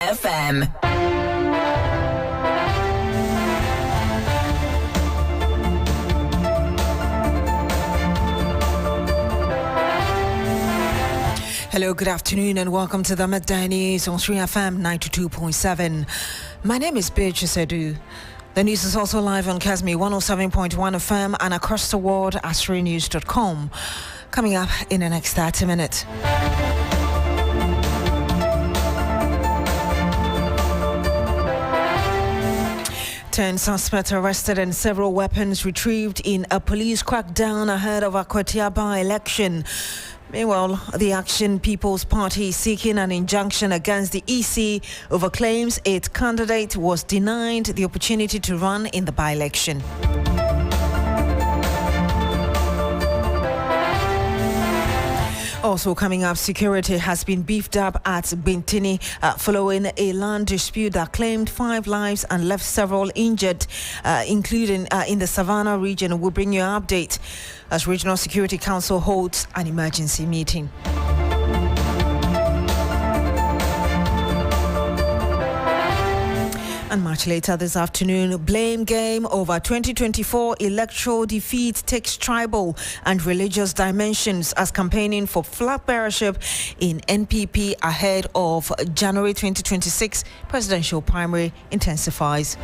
FM. Hello, good afternoon, and welcome to the Midday News on 3FM 92.7. My name is Beatrice Adu. The news is also live on Casmi 107.1 FM and across the world at 3news.com. Coming up in the next 30 minutes. 10 suspects arrested and several weapons retrieved in a police crackdown ahead of Akwatia by-election. Meanwhile, the Action People's Party is seeking an injunction against the EC over claims its candidate was denied the opportunity to run in the by-election. Also coming up, security has been beefed up at Bintini following a land dispute that claimed 5 lives and left several injured, including in the Savannah region. We'll bring you an update as Regional Security Council holds an emergency meeting. And much later this afternoon, blame game over 2024 electoral defeat takes tribal and religious dimensions as campaigning for flag bearership in NPP ahead of January 2026 presidential primary intensifies.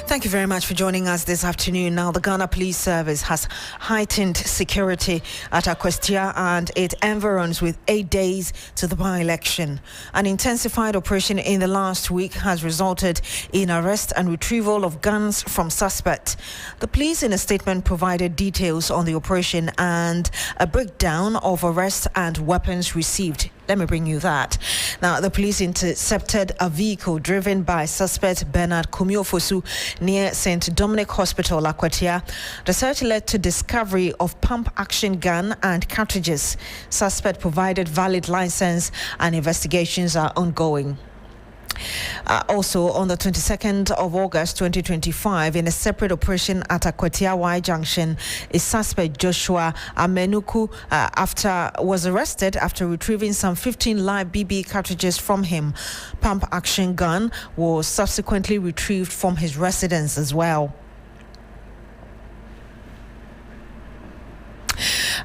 Thank you very much for joining us this afternoon. Now, the Ghana Police Service has heightened security at Akwestia and its environs with 8 days to the by-election. An intensified operation in the last week has resulted in arrest and retrieval of guns from suspects. The police, in a statement, provided details on the operation and a breakdown of arrests and weapons received. Let me bring you that. Now, the police intercepted a vehicle driven by suspect Bernard Kumiofosu near St. Dominic Hospital, Akwatia. The search led to discovery of pump-action gun and cartridges. Suspect provided valid license and investigations are ongoing. Also, on the 22nd of August 2025, in a separate operation at Akwatia Y Junction, a suspect Joshua Amenuku was arrested after retrieving some 15 live BB cartridges from him. Pump action gun was subsequently retrieved from his residence as well.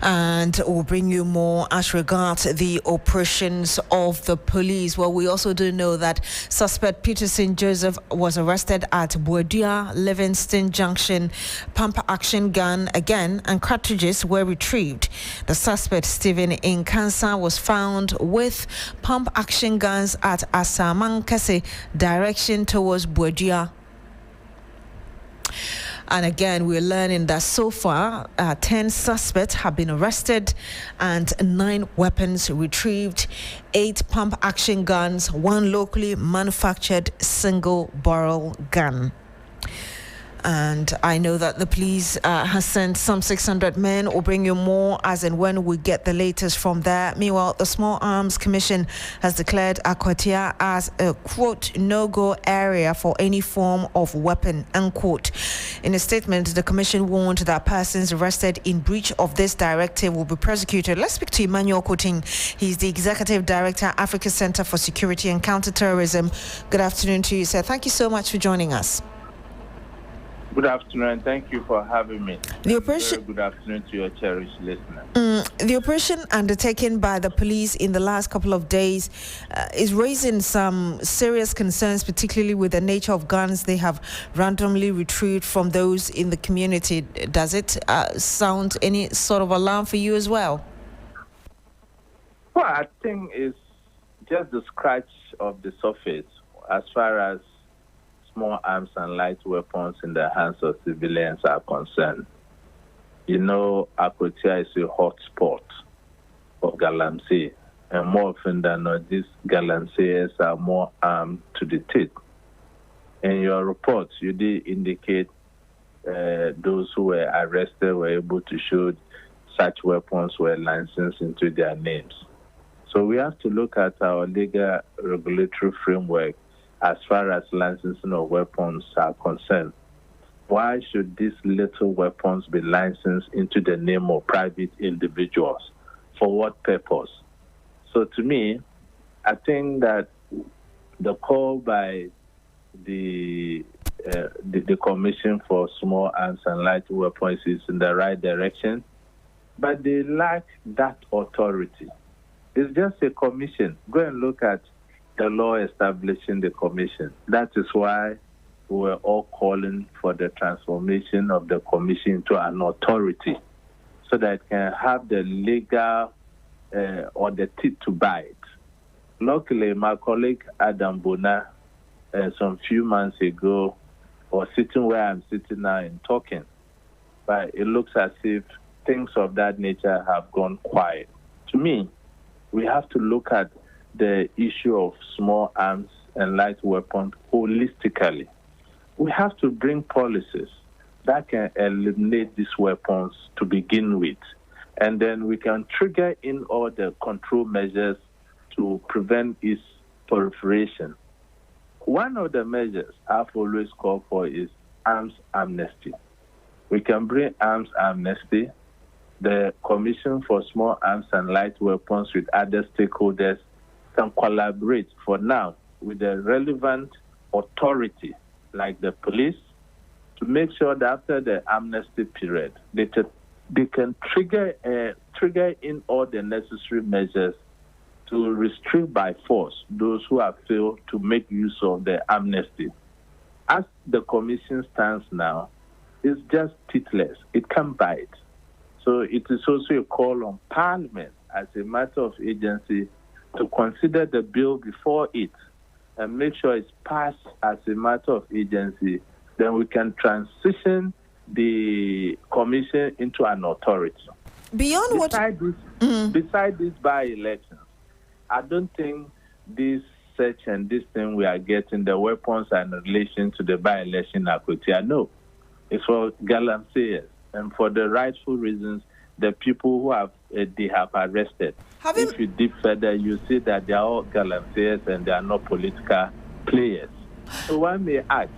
And we'll bring you more as regards the operations of the police. Well, we also do know that suspect Peterson Joseph was arrested at Buedua Livingston Junction. Pump action gun again and cartridges were retrieved. The suspect Stephen Inkansa was found with pump action guns at Asamankase direction towards Buedua. And again, we're learning that so far, 10 suspects have been arrested and 9 weapons retrieved, 8 pump-action guns, 1 locally manufactured single-barrel gun. And I know that the police has sent some 600 men. We'll bring you more as and when we get the latest from there. Meanwhile, the Small Arms Commission has declared Akwatia as a, quote, no-go area for any form of weapon, unquote. In a statement, the commission warned that persons arrested in breach of this directive will be prosecuted. Let's speak to Emmanuel Koting. He's the Executive Director, Africa Center for Security and Counterterrorism. Good afternoon to you, sir. Thank you so much for joining us. Good afternoon. Thank you for having me. The operation. Good afternoon to your cherished listeners. The operation undertaken by the police in the last couple of days is raising some serious concerns, particularly with the nature of guns they have randomly retrieved from those in the community. Does it sound any sort of alarm for you as well? Well, I think it's just the scratch of the surface as far as small arms and light weapons in the hands of civilians are concerned. You know, Akwatia is a hot spot of galamsey, and more often than not, these galamseyers are more armed to the teeth. In your report, you did indicate those who were arrested were able to show such weapons were licensed into their names. So we have to look at our legal regulatory framework as far as licensing of weapons are concerned. Why should these little weapons be licensed into the name of private individuals? For what purpose? So to me, I think that the call by the Commission for Small Arms and Light Weapons is in the right direction, but they lack that authority. It's just a commission. Go and look at the law establishing the commission. That is why we're all calling for the transformation of the commission into an authority so that it can have the legal or the teeth to bite. Luckily, my colleague Adam Bona, some few months ago, was sitting where I'm sitting now and talking. But it looks as if things of that nature have gone quiet. To me, we have to look at the issue of small arms and light weapons holistically. We have to bring policies that can eliminate these weapons to begin with. And then we can trigger in all the control measures to prevent its proliferation. One of the measures I've always called for is arms amnesty. We can bring arms amnesty. The Commission for Small Arms and Light Weapons with other stakeholders can collaborate for now with the relevant authority like the police to make sure that after the amnesty period, they can trigger in all the necessary measures to restrict by force those who have failed to make use of the amnesty. As the Commission stands now, it's just teethless. It can't bite. So it is also a call on Parliament as a matter of agency to consider the bill before it and make sure it's passed as a matter of agency. Then we can transition the commission into an authority. Beyond Besides these by-elections, I don't think this search and this thing we are getting, the weapons and in relation to the by-election Akotia, no. It's for galaxies. And for the rightful reasons, the people who they have arrested. If you dig further, you see that they are all galaxies and they are not political players. So one may ask,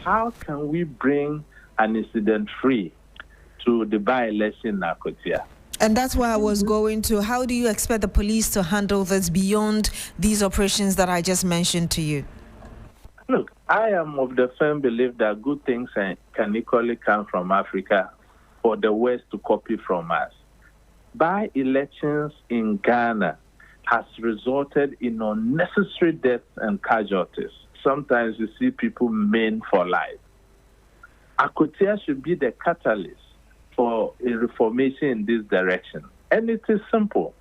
how can we bring an incident-free to the by-election Nakotia? And that's where I was going to. How do you expect the police to handle this beyond these operations that I just mentioned to you? Look, I am of the firm belief that good things can equally come from Africa for the West to copy from us. By-elections in Ghana has resulted in unnecessary deaths and casualties. Sometimes you see people maimed for life. Akotia should be the catalyst for a reformation in this direction. And it is simple.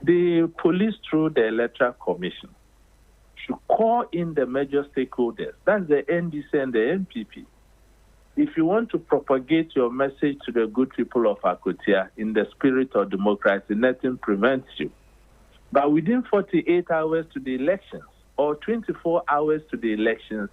The police, through the Electoral Commission, should call in the major stakeholders. That's the NDC and the NPP. If you want to propagate your message to the good people of Akotia in the spirit of democracy, nothing prevents you. But within 48 hours to the elections or 24 hours to the elections,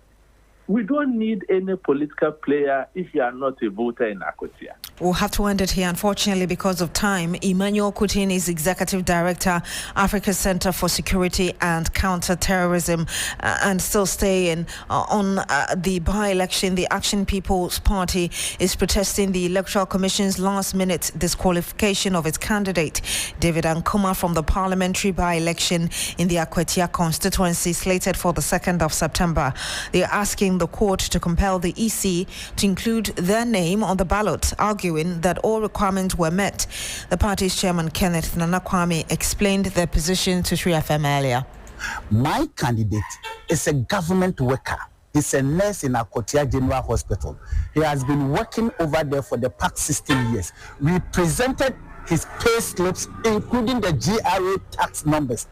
we don't need any political player if you are not a voter in Akotia. We'll have to end it here, unfortunately, because of time. Emmanuel Coutin is Executive Director, Africa Center for Security and Counter-Terrorism, and still staying on the by-election. The Action People's Party is protesting the Electoral Commission's last-minute disqualification of its candidate, David Ankuma, from the parliamentary by-election in the Akwatia constituency slated for the 2nd of September. They are asking the court to compel the EC to include their name on the ballot, arguing that all requirements were met. The party's chairman, Kenneth Nanakwame, explained their position to 3FM earlier. My candidate is a government worker. He's a nurse in Akotia General Hospital. He has been working over there for the past 16 years. We presented his pay slips, including the GRA tax numbers,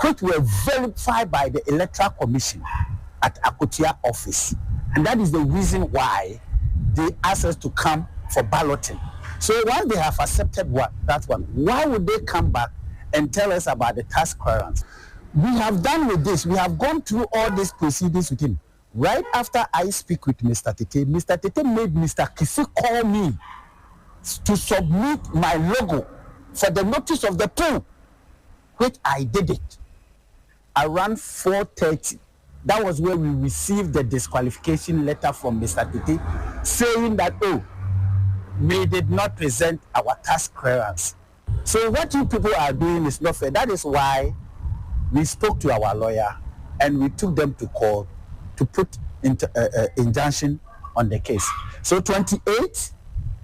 which were verified by the Electoral Commission at Akotia office. And that is the reason why they asked us to come for balloting. So once they have accepted that one, why would they come back and tell us about the tax clearance? We have done with this. We have gone through all these proceedings with him. Right after I speak with Mr. Tete made Mr. Kisi call me to submit my logo for the notice of the poll. which I did it around 4:30. That was where we received the disqualification letter from Mr. Titi saying that, we did not present our task clearance. So what you people are doing is not fair. That is why we spoke to our lawyer and we took them to court to put injunction on the case. So 28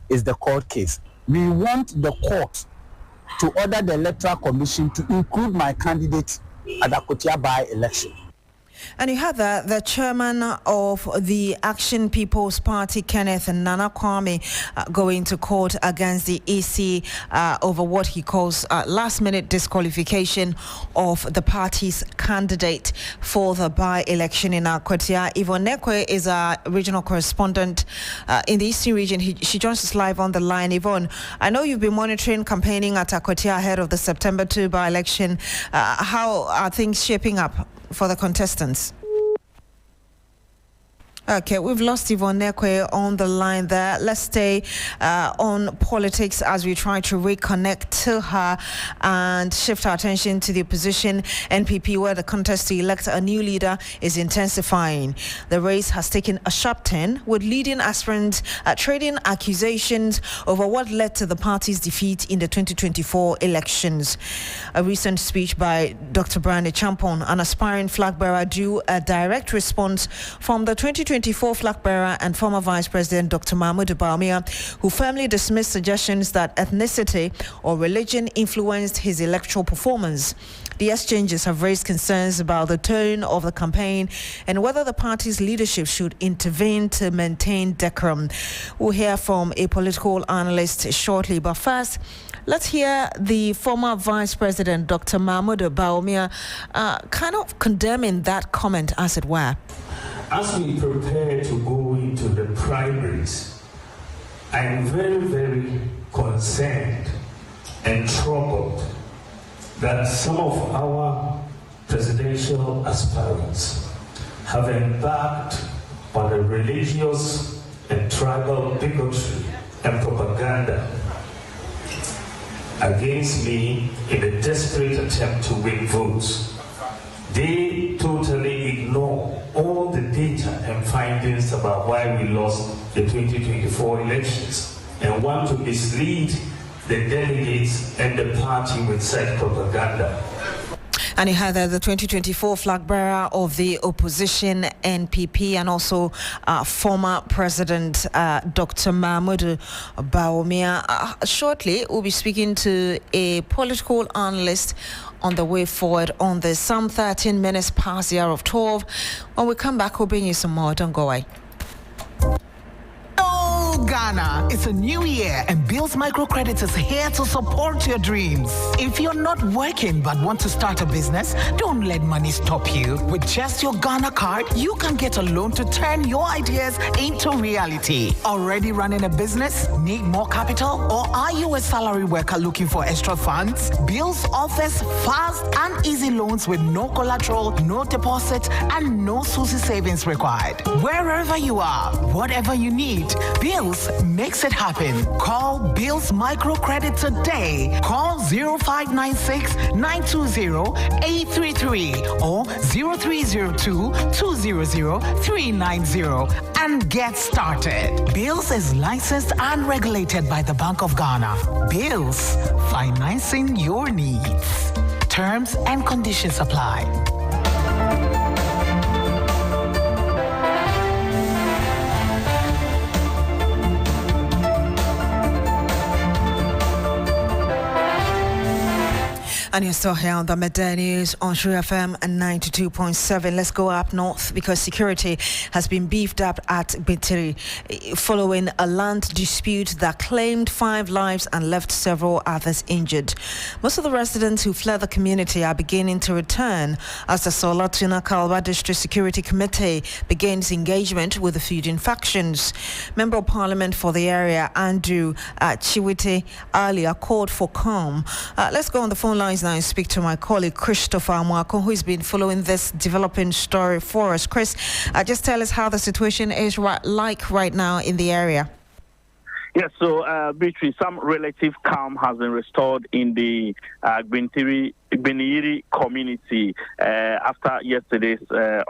is the court case. We want the court to order the Electoral Commission to include my candidate at the Akotia by-election. And you had the chairman of the Action People's Party, Kenneth Nana Kwame, going to court against the EC over what he calls last-minute disqualification of the party's candidate for the by-election in Akotia. Yvonne Nekwe is our regional correspondent in the Eastern region. She joins us live on the line. Yvonne, I know you've been monitoring campaigning at Akotia ahead of the September 2 by-election. How are things shaping up for the contestants? Okay, we've lost Yvonne Nekwe on the line there. Let's stay on politics as we try to reconnect to her and shift our attention to the opposition NPP, where the contest to elect a new leader is intensifying. The race has taken a sharp turn, with leading aspirants trading accusations over what led to the party's defeat in the 2024 elections. A recent speech by Dr. Brande Champon, an aspiring flag bearer, drew a direct response from the 2024 flag bearer and former Vice President Dr. Mahmoud Bawumia, who firmly dismissed suggestions that ethnicity or religion influenced his electoral performance. The exchanges have raised concerns about the tone of the campaign and whether the party's leadership should intervene to maintain decorum. We'll hear from a political analyst shortly, but first, let's hear the former Vice President, Dr. Mahmoud Bawumia, kind of condemning that comment, as it were. As we prepare to go into the primaries, I am very, very concerned and troubled that some of our presidential aspirants have embarked on a religious and tribal bigotry and propaganda against me in a desperate attempt to win votes. They totally ignore all the data and findings about why we lost the 2024 elections and want to mislead the delegates and the party with such propaganda. And you had the 2024 flag bearer of the opposition NPP and also former President Dr. Mahmoud Bawumia. Shortly, we'll be speaking to a political analyst on the way forward on this. Some 13 minutes past the hour of 12. When we come back, we'll bring you some more. Don't go away. Ghana, it's a new year and Bills Microcredit is here to support your dreams. If you're not working but want to start a business, don't let money stop you. With just your Ghana card, you can get a loan to turn your ideas into reality. Already running a business? Need more capital? Or are you a salary worker looking for extra funds? Bills offers fast and easy loans with no collateral, no deposit, and no SUSI savings required. Wherever you are, whatever you need, Bills makes it happen. Call Bills Microcredit today. Call 0596 920 833 or 0302 200 390 and get started. Bills is licensed and regulated by the Bank of Ghana. Bills, financing your needs. Terms and conditions apply. And you're still here on the Midday News on True FM and 92.7. Let's go up north because security has been beefed up at Beatrice following a land dispute that claimed 5 lives and left several others injured. Most of the residents who fled the community are beginning to return as the Solatuna Kalba District Security Committee begins engagement with the feuding factions. Member of Parliament for the area, Andrew Chiwite, earlier called for calm. Let's go on the phone lines now and speak to my colleague Christopher Mwako, who has been following this developing story for us. Chris, just tell us how the situation is like right now in the area. Yes, so Beatrice, some relative calm has been restored in the Gwintiri Beniri community after yesterday's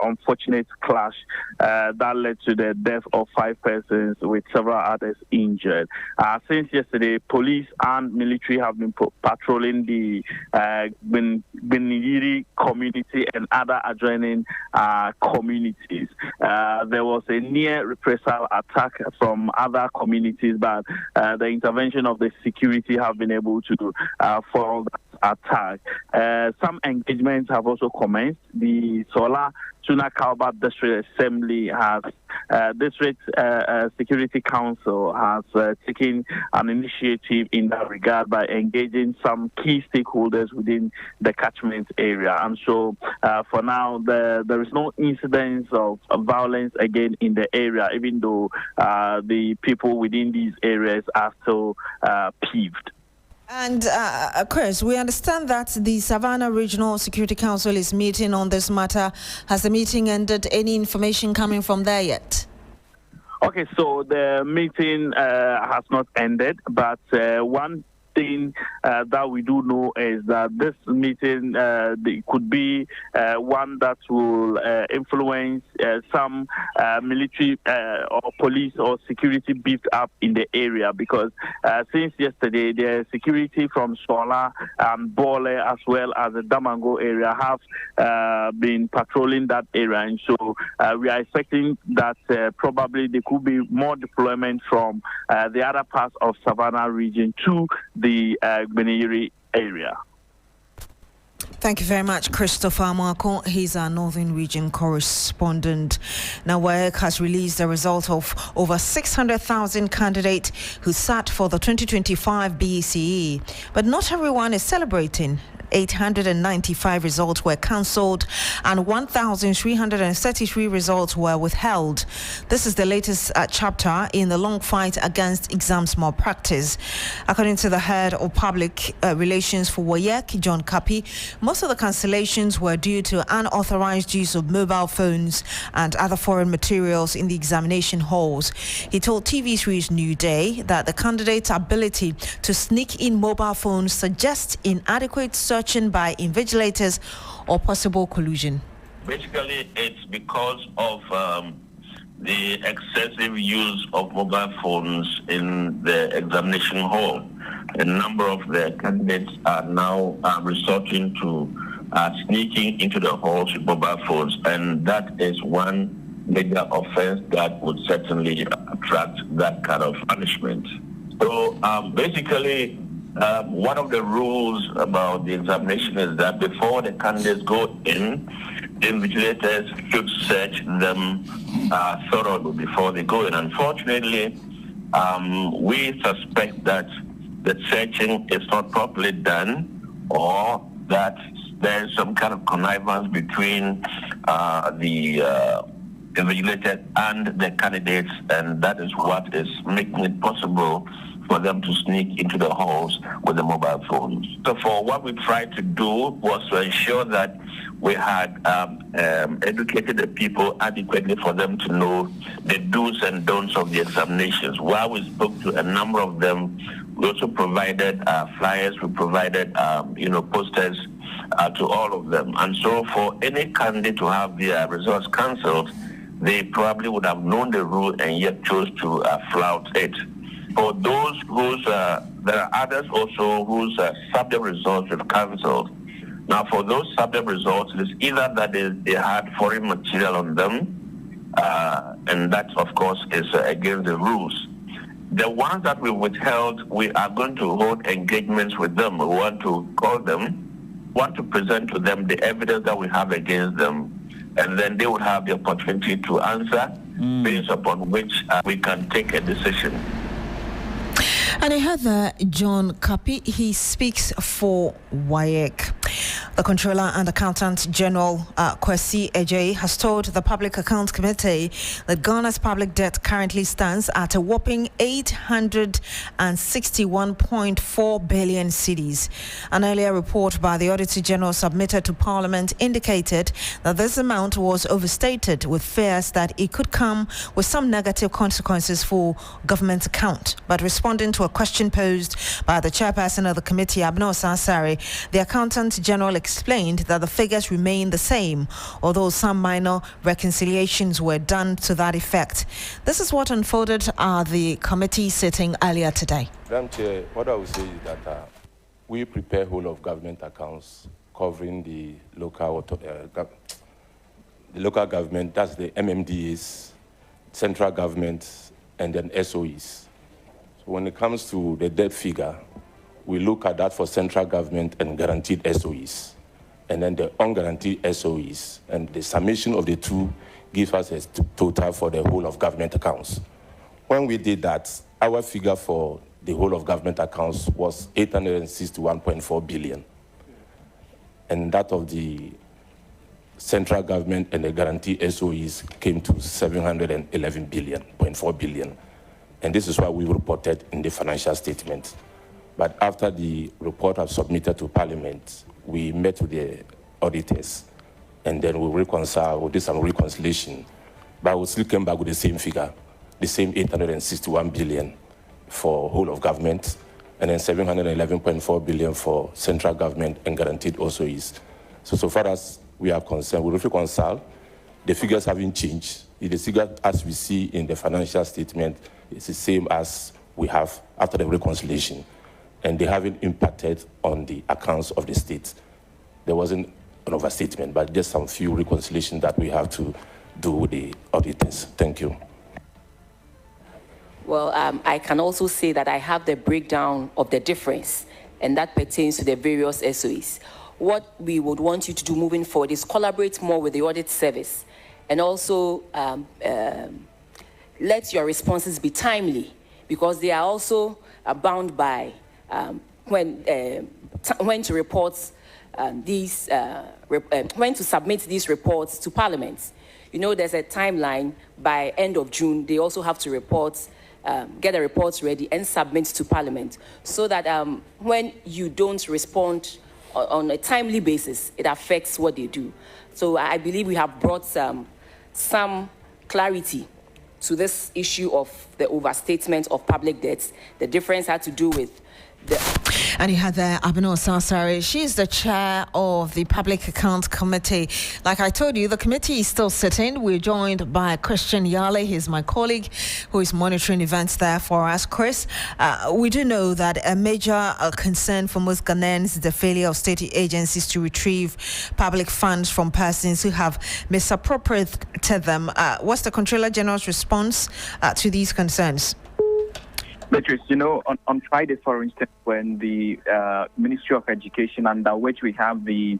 unfortunate clash that led to the death of 5 persons with several others injured. Since yesterday, police and military have been patrolling the Beniri community and other adjoining communities. There was a near reprisal attack from other communities, but the intervention of the security have been able to foil that attack. Some engagements have also commenced. The Sola Tuna Kalba District Assembly has District Security Council has taken an initiative in that regard by engaging some key stakeholders within the catchment area. And so for now, there is no incidence of violence again in the area, even though the people within these areas are still peeved. And Chris, we understand that the Savannah Regional Security Council is meeting on this matter. Has the meeting ended? Any information coming from there yet? Okay, so the meeting has not ended, but one thing that we do know is that this meeting could be one that will influence some military or police or security beefed up in the area, because since yesterday the security from Sola and Bole as well as the Damango area have been patrolling that area, and so we are expecting that probably there could be more deployment from the other parts of Savannah region to the Beniri area. Thank you very much, Christopher Marco. He's our Northern Region correspondent. Now, WAEC has released the result of over 600,000 candidates who sat for the 2025 BECE, but not everyone is celebrating. 895 results were cancelled and 1,333 results were withheld. This is the latest chapter in the long fight against exams malpractice. According to the head of public relations for WAEC, John Kapi, most of the cancellations were due to unauthorized use of mobile phones and other foreign materials in the examination halls. He told TV3's New Day that the candidates' ability to sneak in mobile phones suggests inadequate searching by invigilators or possible collusion. Basically, it's because of the excessive use of mobile phones in the examination hall. A number of the candidates are now resorting to sneaking into the halls with mobile phones, and that is one major offense that would certainly attract that kind of punishment. So basically, one of the rules about the examination is that before the candidates go in, the invigilators should search them thoroughly before they go in. Unfortunately, we suspect that the searching is not properly done, or that there is some kind of connivance between the invigilator and the candidates, and that is what is making it possible for them to sneak into the halls with the mobile phones. So for what we tried to do was to ensure that we had educated the people adequately for them to know the do's and don'ts of the examinations. While we spoke to a number of them, we also provided flyers, we provided posters to all of them. And so for any candidate to have their results cancelled, they probably would have known the rule and yet chose to flout it. For those whose, there are others also whose subject results were cancelled. Now, for those subject results, it is either that they had foreign material on them, and that, of course, is against the rules. The ones that we withheld, we are going to hold engagements with them. We want to call them, want to present to them the evidence that we have against them, and then they would have the opportunity to answer, based upon which we can take a decision. And I heard that John Kapi, he speaks for WAEC. The The Controller and Accountant General Beatrice Adu has told the Public Accounts Committee that Ghana's public debt currently stands at a whopping 861.4 billion cedis. An earlier report by the Auditor General submitted to Parliament indicated that this amount was overstated, with fears that it could come with some negative consequences for government account. But responding to a question posed by the chairperson of the committee, Abno Sansari, the Accountant General explained that the figures remain the same, although some minor reconciliations were done to that effect. This is what unfolded at the committee sitting earlier today. Madam Chair, what I would say is that we prepare whole of government accounts covering the local government, that's the MMDAs, central government, and then SOEs. So when it comes to the debt figure, we look at that for central government and guaranteed SOEs, and then the unguaranteed SOEs, and the summation of the two gives us a total for the whole of government accounts. When we did that, our figure for the whole of government accounts was 861.4 billion, and that of the central government and the guarantee SOEs came to 711.4 billion. And this is what we reported in the financial statement. But after the report was submitted to Parliament, we met with the auditors, and then we reconciled, we did some reconciliation, but we still came back with the same figure, the same 861 billion for whole of government, and then 711.4 billion for central government and guaranteed SOEs. So far as we are concerned, we reconcile. The figures haven't changed. The figure, as we see in the financial statement, is the same as we have after the reconciliation, and they haven't impacted on the accounts of the state. There wasn't an overstatement, but just some few reconciliations that we have to do with the auditors. Thank you. Well, I can also say that I have the breakdown of the difference, and that pertains to the various SOEs. What we would want you to do moving forward is collaborate more with the audit service, and also let your responses be timely, because they are also bound by when to report when to submit these reports to Parliament. You know, there's a timeline. By end of June, they also have to report, get the reports ready and submit to Parliament, so that when you don't respond on a timely basis, it affects what they do. So I believe we have brought some clarity to this issue of the overstatement of public debts. The difference had to do with And you had there Abino Sansari. She's the chair of the Public Accounts Committee. Like I told you, the committee is still sitting. We're joined by Christian Yale. He's my colleague who is monitoring events there for us. Chris, we do know that a major concern for most Ghanaians is the failure of state agencies to retrieve public funds from persons who have misappropriated them. What's the Controller General's response to these concerns? Beatrice, you know, on Friday, for instance, when the Ministry of Education, under which we have the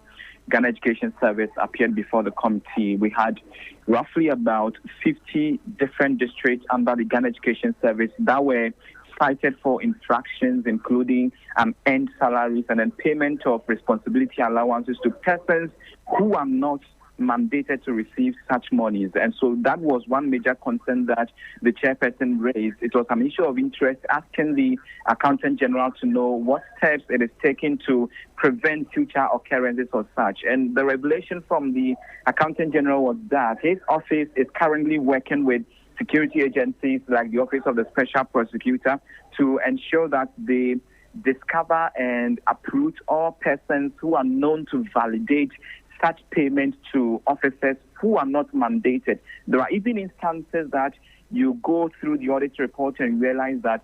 Ghana Education Service, appeared before the committee, we had roughly about 50 different districts under the Ghana Education Service that were cited for infractions, including end salaries and then payment of responsibility allowances to persons who are not mandated to receive such monies. And so that was one major concern that the chairperson raised. It was an issue of interest, asking the Accountant General to know what steps it is taking to prevent future occurrences of such. And the revelation from the Accountant General was that his office is currently working with security agencies like the Office of the Special Prosecutor to ensure that they discover and uproot all persons who are known to validate such payment to officers who are not mandated. There are even instances that you go through the audit report and realize that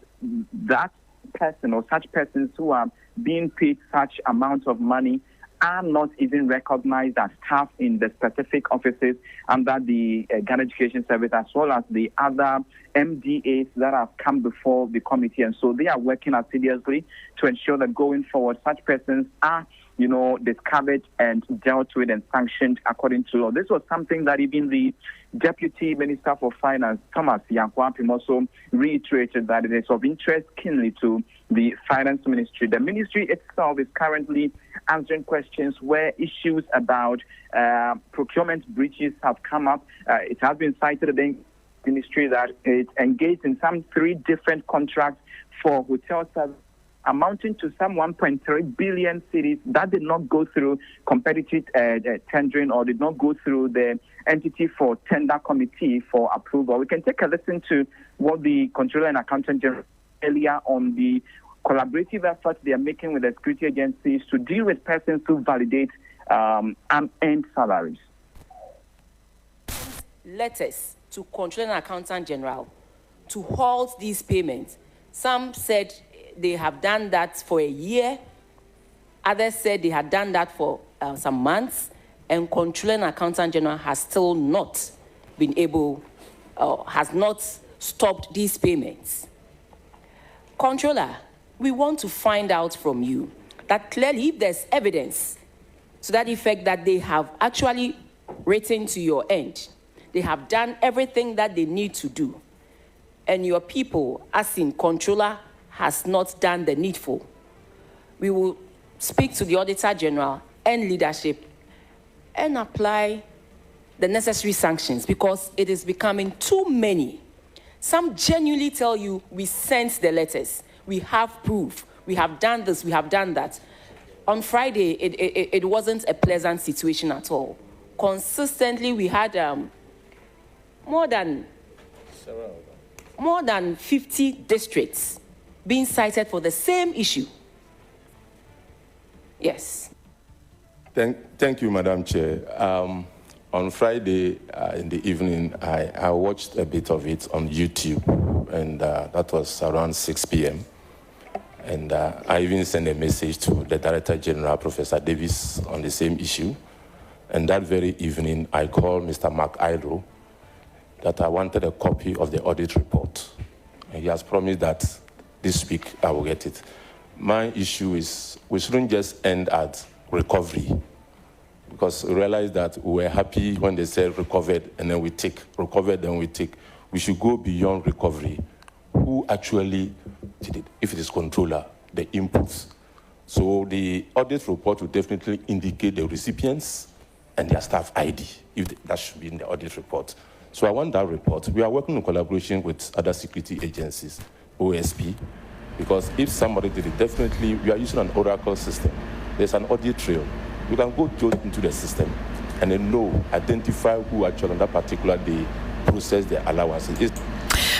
that person or such persons who are being paid such amounts of money are not even recognized as staff in the specific offices under the Ghana Education Service, as well as the other MDAs that have come before the committee. And so they are working assiduously to ensure that going forward, such persons are discovered and dealt with and sanctioned according to law. This was something that even the Deputy Minister for Finance, Thomas Yankwampim, also reiterated, that it is of interest keenly to the Finance Ministry. The ministry itself is currently answering questions where issues about procurement breaches have come up. It has been cited against the ministry that it engaged in some 3 different contracts for hotel service amounting to some 1.3 billion cedis that did not go through competitive tendering or did not go through the entity for tender committee for approval. We can take a listen to what the Controller and Accountant General earlier on the collaborative efforts they are making with the security agencies to deal with persons who validate unearned salaries. Letters to Controller and Accountant General to halt these payments. Some said they have done that for a year. Others said they had done that for some months. And Controller and Accountant General has still not been able, has not stopped these payments. Controller, we want to find out from you that clearly if there's evidence to that effect that they have actually written to your end, they have done everything that they need to do, and your people, as in Controller, has not done the needful, we will speak to the Auditor General and leadership and apply the necessary sanctions because it is becoming too many. Some genuinely tell you, we sent the letters, we have proof, we have done this, we have done that. On Friday, it wasn't a pleasant situation at all. Consistently, we had more than 50 districts being cited for the same issue. Yes. Thank you, Madam Chair. On Friday in the evening, I watched a bit of it on YouTube, and that was around 6 p.m. And I even sent a message to the Director General, Professor Davis, on the same issue. And that very evening, I called Mr. Mark Ilo that I wanted a copy of the audit report. And he has promised that this week I will get it. My issue is we shouldn't just end at recovery, because we realized that we were happy when they said recovered and then we take, recovered then we take. We should go beyond recovery. Who actually did it? If it is controller, the inputs. So the audit report will definitely indicate the recipients and their staff ID, if that should be in the audit report. So I want that report. We are working in collaboration with other security agencies, OSP, because if somebody did it, definitely we are using an Oracle system. There's an audit trail. You can go into the system and then identify who actually on that particular day processed their allowances.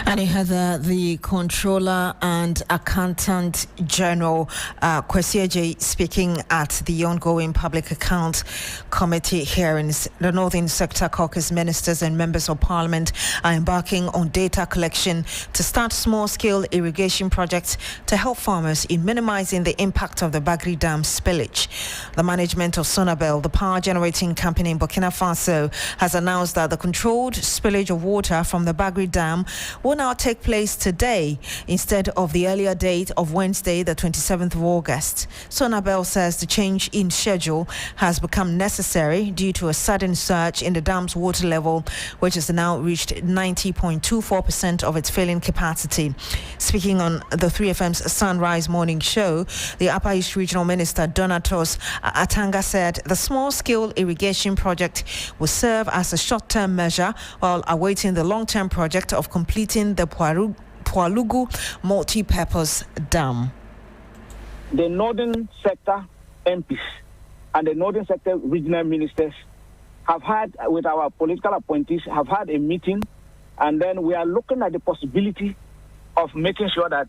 And you had the Controller and Accountant General Kwesi Adjei speaking at the ongoing Public Account Committee hearings. The Northern Sector Caucus ministers and members of Parliament are embarking on data collection to start small-scale irrigation projects to help farmers in minimizing the impact of the Bagri Dam spillage. The management of Sonabel, the power generating company in Burkina Faso, has announced that the controlled spillage of water from the Bagri Dam will now take place today instead of the earlier date of Wednesday, the 27th of August. Sonabel says the change in schedule has become necessary due to a sudden surge in the dam's water level, which has now reached 90.24% of its filling capacity. Speaking on the 3FM's Sunrise Morning Show, the Upper East Regional Minister Donatos Atanga said the small-scale irrigation project will serve as a short-term measure while awaiting the long-term project of completing the Pualugu multi-purpose dam. The Northern Sector MPs and the Northern Sector regional ministers have had, with our political appointees, have had a meeting, and then we are looking at the possibility of making sure that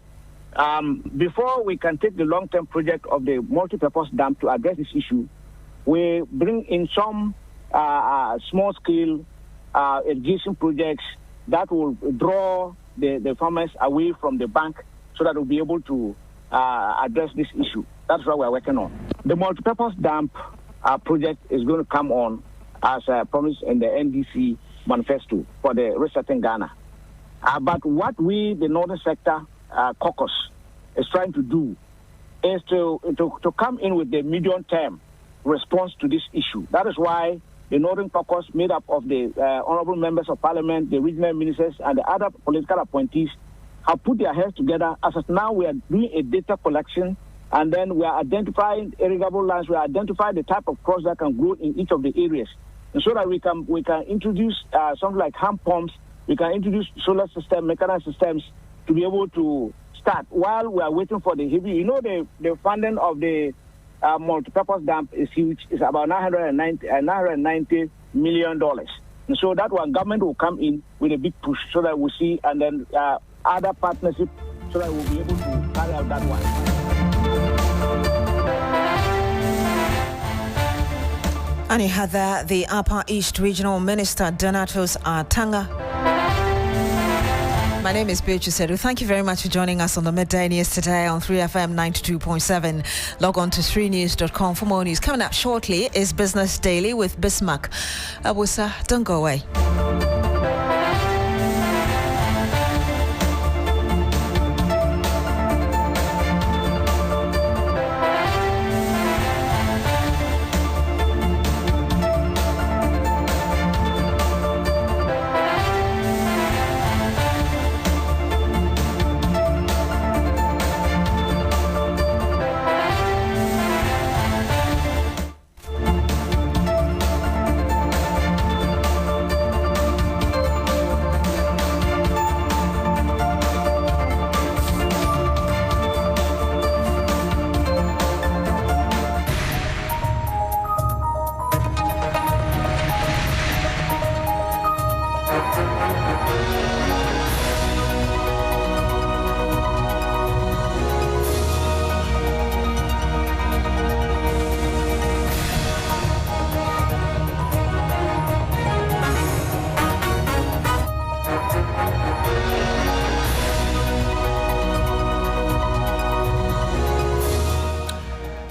before we can take the long-term project of the multi-purpose dam to address this issue, we bring in some small-scale irrigation projects that will draw the farmers away from the bank so that we'll be able to address this issue. That's what we're working on. The multi-purpose dam project is going to come on as promised in the NDC manifesto for the resetting Ghana. But what we, the Northern Sector Caucus, is trying to do is to come in with the medium-term response to this issue. That is why the Northern Caucus, made up of the honorable members of Parliament, the regional ministers, and the other political appointees, have put their heads together. As of now, we are doing a data collection, and then we are identifying irrigable lands. We are identifying the type of crops that can grow in each of the areas, and so that we can introduce something like hand pumps. We can introduce solar system, mechanized systems to be able to start while we are waiting for the heavy. You know, the funding of the multi-purpose dam is huge. It's about $990 million. And so that one, government will come in with a big push so that we see, and then other partnership so that we'll be able to carry out that one. And you had the Upper East Regional Minister, Donatus Atanga. My name is Beatrice Adu. Thank you very much for joining us on the Midday News today on 3FM 92.7. Log on to 3news.com for more news. Coming up shortly is Business Daily with Bismarck. Awusa, don't go away.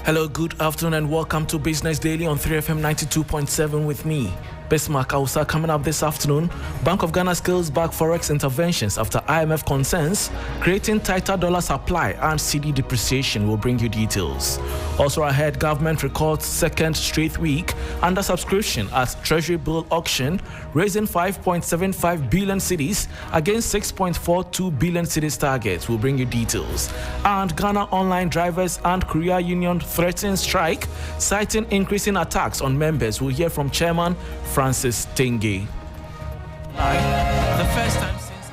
Hello, good afternoon and welcome to Business Daily on 3FM 92.7 with me, Bismarck. Awusa. Coming up this afternoon, Bank of Ghana scales back forex interventions after IMF concerns, creating tighter dollar supply and cedi depreciation. Will bring you details. Also ahead, government records second straight week under subscription at Treasury bill auction, raising 5.75 billion cedis against 6.42 billion cedis target. Will bring you details. And Ghana Online Drivers and Courier Union threatens strike, citing increasing attacks on members. We'll hear from Chairman Francis Tenge. The first time since...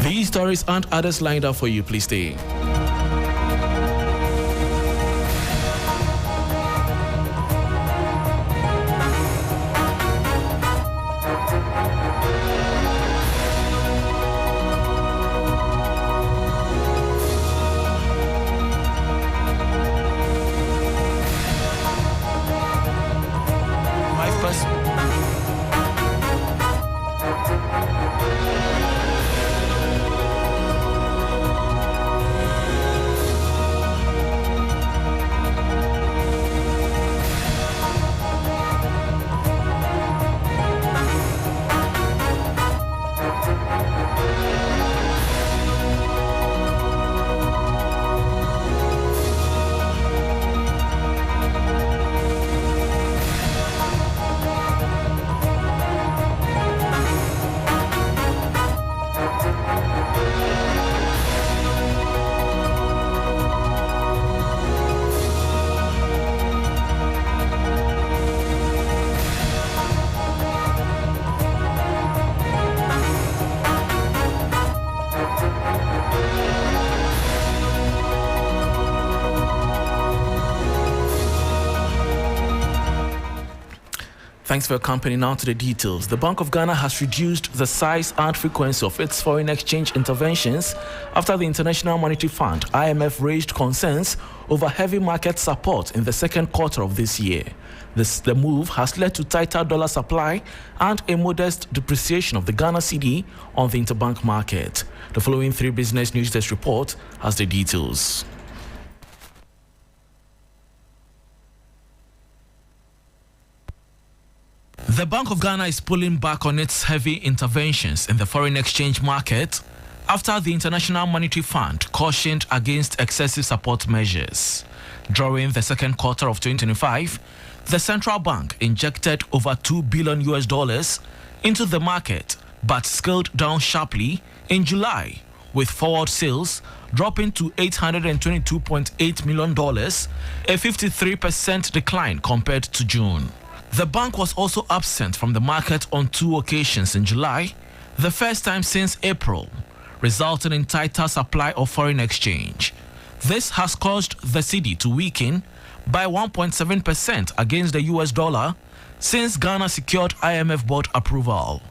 These stories and others lined up for you. Please stay. Thanks for your company. Now to the details. The Bank of Ghana has reduced the size and frequency of its foreign exchange interventions after the International Monetary Fund, IMF, raised concerns over heavy market support in the second quarter of this year. The move has led to tighter dollar supply and a modest depreciation of the Ghana cedi on the interbank market. The following 3 Business News Desk report has the details. The Bank of Ghana is pulling back on its heavy interventions in the foreign exchange market after the International Monetary Fund cautioned against excessive support measures. During the second quarter of 2025, the central bank injected over $2 billion into the market, but scaled down sharply in July, with forward sales dropping to $822.8 million, a 53% decline compared to June. The bank was also absent from the market on 2 occasions in July, the first time since April, resulting in tighter supply of foreign exchange. This has caused the cedi to weaken by 1.7% against the US dollar since Ghana secured IMF board approval.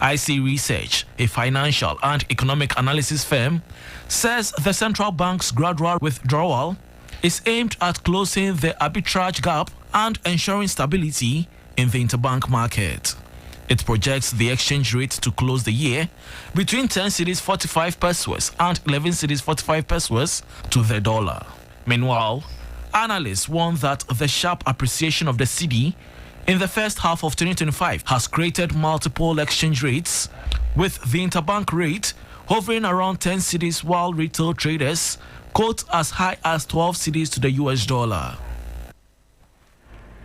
IC Research, a financial and economic analysis firm, says the central bank's gradual withdrawal is aimed at closing the arbitrage gap and ensuring stability in the interbank market. It projects the exchange rate to close the year between 10 cedis 45 pesos and 11 cedis 45 pesos to the dollar. Meanwhile, analysts warn that the sharp appreciation of the cedi in the first half of 2025 has created multiple exchange rates, with the interbank rate hovering around 10 cedis while retail traders quote as high as 12 cedis to the US dollar.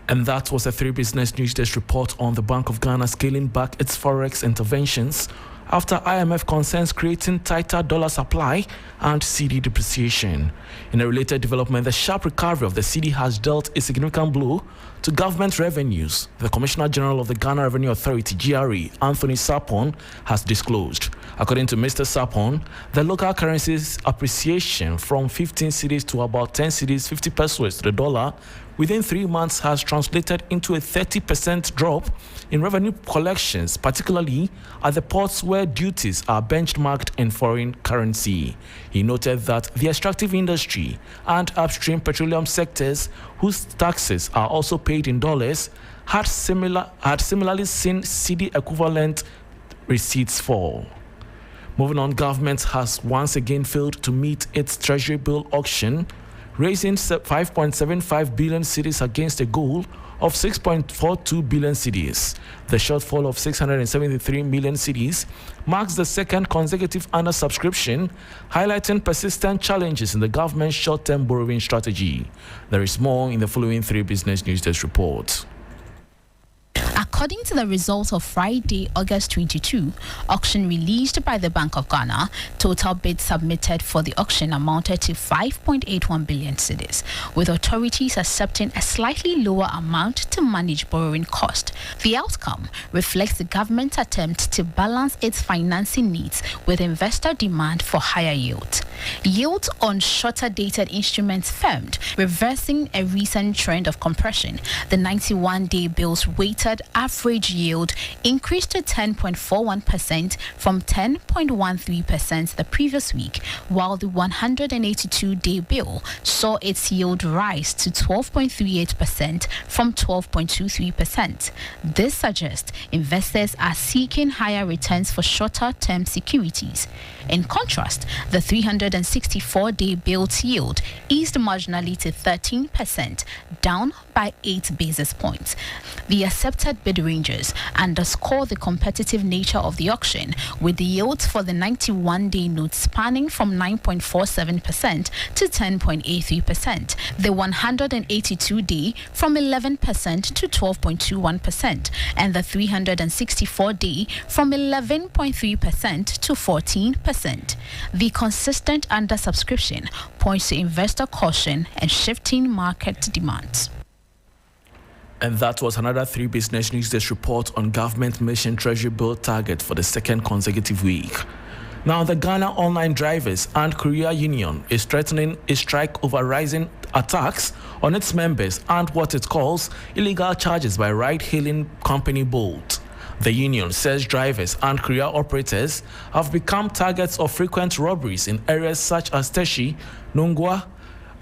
And that was a 3 Business News Desk report on the Bank of Ghana scaling back its forex interventions after IMF concerns creating tighter dollar supply and cedi depreciation. In a related development, the sharp recovery of the cedi has dealt a significant blow to government revenues. The Commissioner General of the Ghana Revenue Authority, GRE, Anthony Sapon, has disclosed. According to Mr. Sapon, the local currency's appreciation from 15 cedis to about 10 cedis 50 pesos to the dollar within 3 months has translated into a 30% drop in revenue collections, particularly at the ports where duties are benchmarked in foreign currency. He noted that the extractive industry and upstream petroleum sectors, whose taxes are also paid in dollars, had similarly seen cedi equivalent receipts fall. Moving on, government has once again failed to meet its treasury bill auction, raising 5.75 billion cedis against a goal of 6.42 billion cedis. The shortfall of 673 million cedis marks the second consecutive undersubscription, highlighting persistent challenges in the government's short-term borrowing strategy. There is more in the following 3 Business News Desk reports. According to the results of Friday, August 22, auction released by the Bank of Ghana, total bids submitted for the auction amounted to 5.81 billion cedis, with authorities accepting a slightly lower amount to manage borrowing cost. The outcome reflects the government's attempt to balance its financing needs with investor demand for higher yields. Yields on shorter dated instruments firmed, reversing a recent trend of compression. The 91-day bills weighted average yield increased to 10.41% from 10.13% the previous week, while the 182-day bill saw its yield rise to 12.38% from 12.23%. This suggests investors are seeking higher returns for shorter-term securities. In contrast, the 364-day bill's yield eased marginally to 13%, down by 8 basis points. The accepted bid ranges underscore the competitive nature of the auction, with the yields for the 91-day notes spanning from 9.47% to 10.83%, the 182-day from 11% to 12.21%, and the 364-day from 11.3% to 14%. The consistent undersubscription points to investor caution and shifting market demands. And that was another 3 Business News Desk report on government mission treasury bill target for the second consecutive week. Now, the Ghana Online Drivers and Courier Union is threatening a strike over rising attacks on its members and what it calls illegal charges by ride-hailing company Bolt. The union says drivers and courier operators have become targets of frequent robberies in areas such as Teshi, Nungwa,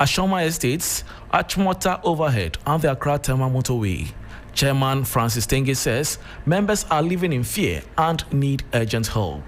Ashoma Estates, Achimota Overhead, and the Accra Tema Motorway. Chairman Francis Tenge says members are living in fear and need urgent help.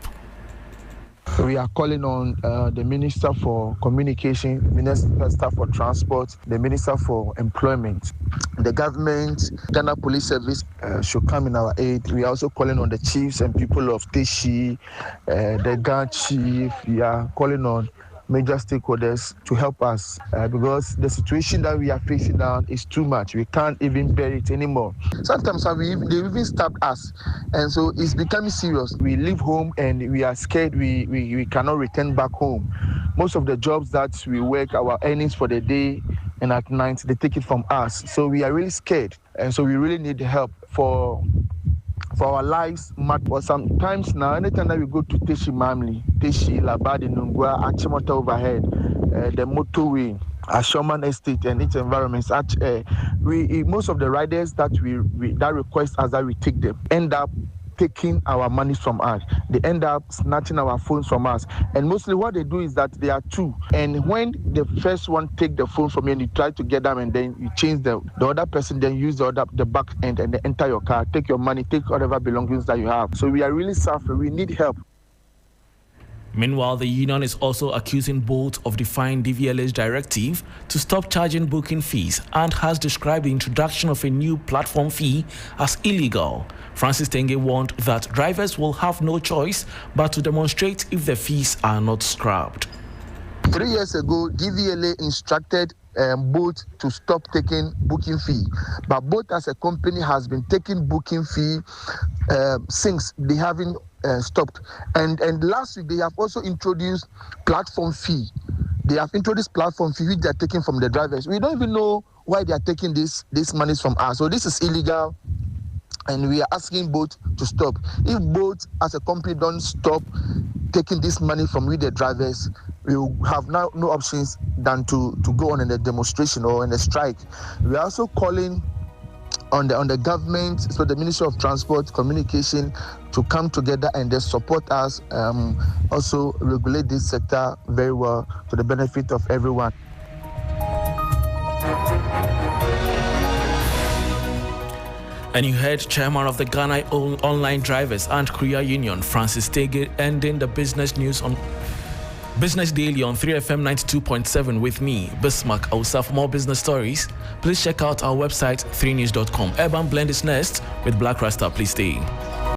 We are calling on the Minister for Communication, Minister for Transport, the Minister for Employment. The government, Ghana Police Service should come in our aid. We are also calling on the chiefs and people of Teshi, the Ghana chief. We are calling on major stakeholders to help us because the situation that we are facing now is too much. We can't even bear it anymore. Sometimes they even stabbed us, and so it's becoming serious. We leave home and we are scared we cannot return back home. Most of the jobs that we work, our earnings for the day and at night, they take it from us. So we are really scared, and so we really need help for our lives. But sometimes now, anytime that we go to Teshi Mamli, Teshi, Labadi, Nungwa, Achimota overhead, the motorway, Ashoman Estate and its environments, most of the riders that that request us that we take them end up taking our money from us. They end up snatching our phones from us. And mostly what they do is that they are two. And when the first one take the phone from you and you try to get them and then you change the other person, then use the back end and then enter your car, take your money, take whatever belongings that you have. So we are really suffering. We need help. Meanwhile, the union is also accusing Bolt of defying DVLA's directive to stop charging booking fees and has described the introduction of a new platform fee as illegal. Francis Tenge warned that drivers will have no choice but to demonstrate if the fees are not scrapped. 3 years ago, DVLA instructed Bolt to stop taking booking fee, but Bolt as a company has been taking booking fee since they haven't stopped. And last week they have also introduced platform fee. They have introduced platform fee which they are taking from the drivers. We don't even know why they are taking this money from us. So this is illegal, and we are asking Bolt to stop. If Bolt as a company don't stop taking this money from we the drivers, we will have now no options than to go on in a demonstration or in a strike. We are also calling on the government, so the Ministry of Transport, Communication, to come together and just support us, also regulate this sector very well to the benefit of everyone. And you heard Chairman of the Ghana Online Drivers and Courier Union, Francis Tege, ending the business news on Business Daily on 3FM 92.7 with me, Bismarck Ausa. For more business stories, please check out our website 3news.com. Urban Blend is next with Black Rasta. Please stay.